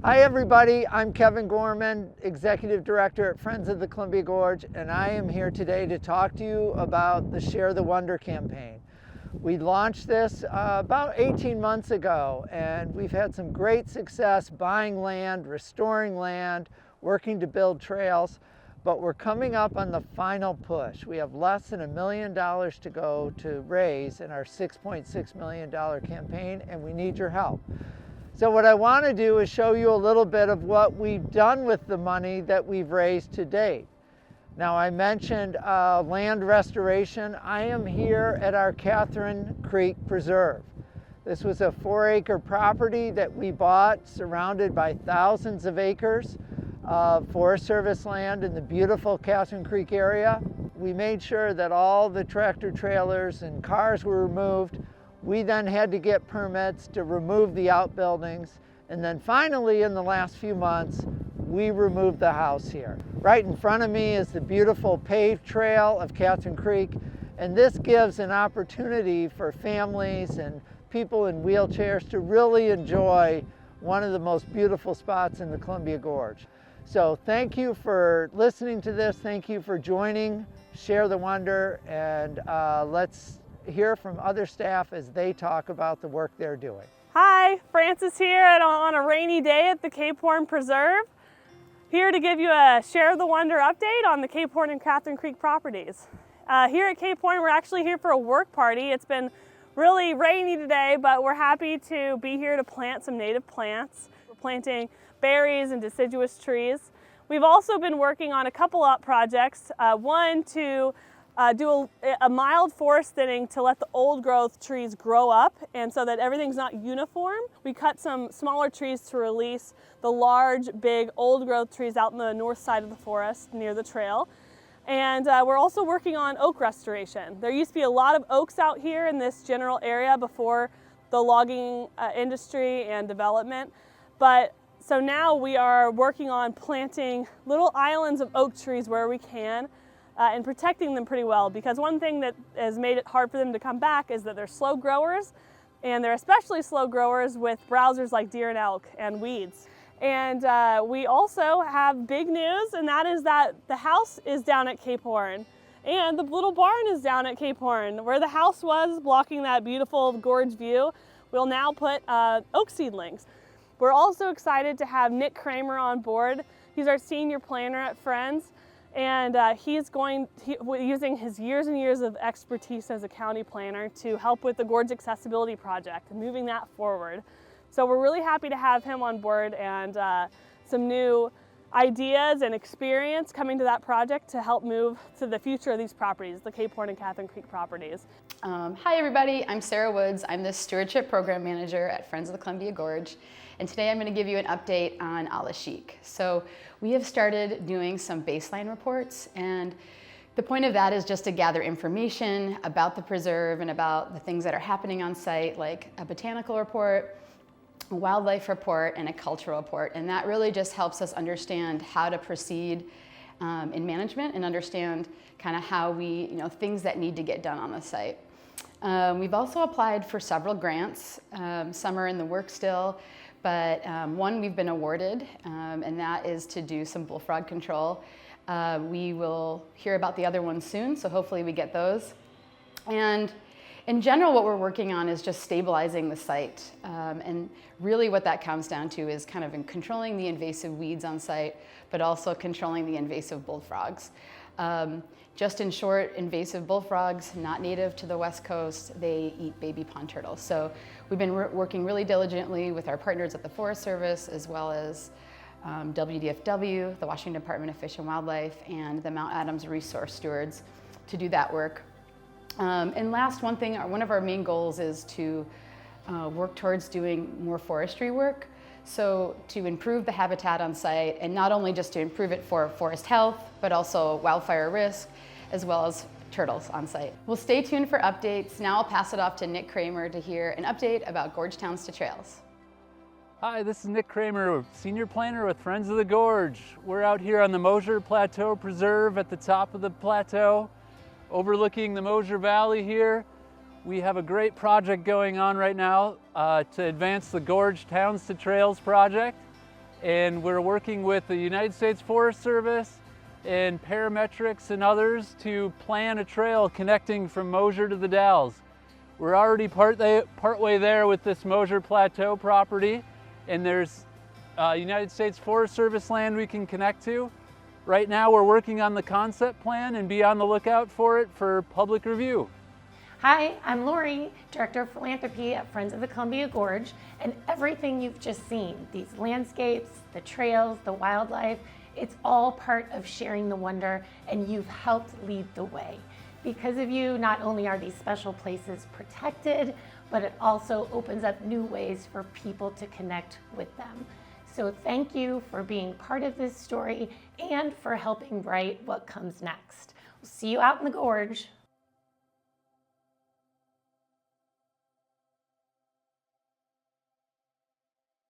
Hi everybody, I'm Kevin Gorman, Executive Director at Friends of the Columbia Gorge, and I am here today to talk to you about the Share the Wonder campaign. We launched this about 18 months ago, and we've had some great success buying land, restoring land, working to build trails, but we're coming up on the final push. We have less than $1 million to go to raise in our $6.6 million campaign, and we need your help. So what I want to do is show you a little bit of what we've done with the money that we've raised to date. Now, I mentioned land restoration. I am here at our Catherine Creek Preserve. This was a 4-acre property that we bought surrounded by thousands of acres of Forest Service land in the beautiful Catherine Creek area. We made sure that all the tractor trailers and cars were removed. We then had to get permits to remove the outbuildings, and then finally in the last few months we removed the house here. Right in front of me is the beautiful paved trail of Catherine Creek, and this gives an opportunity for families and people in wheelchairs to really enjoy one of the most beautiful spots in the Columbia Gorge. So thank you for listening to this, thank you for joining Share the Wonder, and let's hear from other staff as they talk about the work they're doing. Hi, Frances here on a rainy day at the Cape Horn Preserve. Here to give you a Share the Wonder update on the Cape Horn and Catherine Creek properties. Here at Cape Horn, we're actually here for a work party. It's been really rainy today, but we're happy to be here to plant some native plants. We're planting berries and deciduous trees. We've also been working on a couple of projects. One to do a mild forest thinning to let the old growth trees grow up, and so that everything's not uniform. We cut some smaller trees to release the large, big, old growth trees out in the north side of the forest near the trail. And we're also working on oak restoration. There used to be a lot of oaks out here in this general area before the logging industry and development. So now we are working on planting little islands of oak trees where we can, and protecting them pretty well, because one thing that has made it hard for them to come back is that they're slow growers, and they're especially slow growers with browsers like deer and elk and weeds. And we also have big news, and that is that the house is down at Cape Horn, and the little barn is down at Cape Horn. Where the house was blocking that beautiful gorge view, we'll now put oak seedlings. We're also excited to have Nick Kramer on board. He's our senior planner at Friends. And he's using his years and years of expertise as a county planner to help with the Gorge Accessibility Project and moving that forward. So we're really happy to have him on board, and some new ideas and experience coming to that project to help move to the future of these properties, the Cape Horn and Catherine Creek properties. Hi everybody, I'm Sarah Woods. I'm the Stewardship Program Manager at Friends of the Columbia Gorge. And today I'm going to give you an update on Alashík. So we have started doing some baseline reports, and the point of that is just to gather information about the preserve and about the things that are happening on site, like a botanical report, a wildlife report, and a cultural report. And that really just helps us understand how to proceed in management and understand kind of how things that need to get done on the site. We've also applied for several grants. Some are in the work still. But one we've been awarded, and that is to do some bullfrog control. We will hear about the other ones soon, so hopefully we get those. And in general, what we're working on is just stabilizing the site. And really what that comes down to is kind of in controlling the invasive weeds on site, but also controlling the invasive bullfrogs. Just in short, invasive bullfrogs, not native to the West Coast, they eat baby pond turtles. So we've been working really diligently with our partners at the Forest Service, as well as WDFW, the Washington Department of Fish and Wildlife, and the Mount Adams Resource Stewards to do that work. And last, one of our main goals is to work towards doing more forestry work. So to improve the habitat on site, and not only just to improve it for forest health, but also wildfire risk, as well as turtles on site. Well, stay tuned for updates. Now I'll pass it off to Nick Kramer to hear an update about Gorge Towns to Trails. Hi, this is Nick Kramer, Senior Planner with Friends of the Gorge. We're out here on the Mosier Plateau Preserve at the top of the plateau, overlooking the Mosier Valley here. We have a great project going on right now to advance the Gorge Towns to Trails project. and we're working with the United States Forest Service and parametrics and others to plan a trail connecting from Mosier to the Dalles. We're already partway there with this Mosier Plateau property, and there's United States Forest Service land we can connect to. Right now we're working on the concept plan, and be on the lookout for it for public review. Hi, I'm Lori, Director of Philanthropy at Friends of the Columbia Gorge, and everything you've just seen, these landscapes, the trails, the wildlife, it's all part of sharing the wonder, and you've helped lead the way. Because of you, not only are these special places protected, but it also opens up new ways for people to connect with them. So thank you for being part of this story and for helping write what comes next. We'll see you out in the gorge.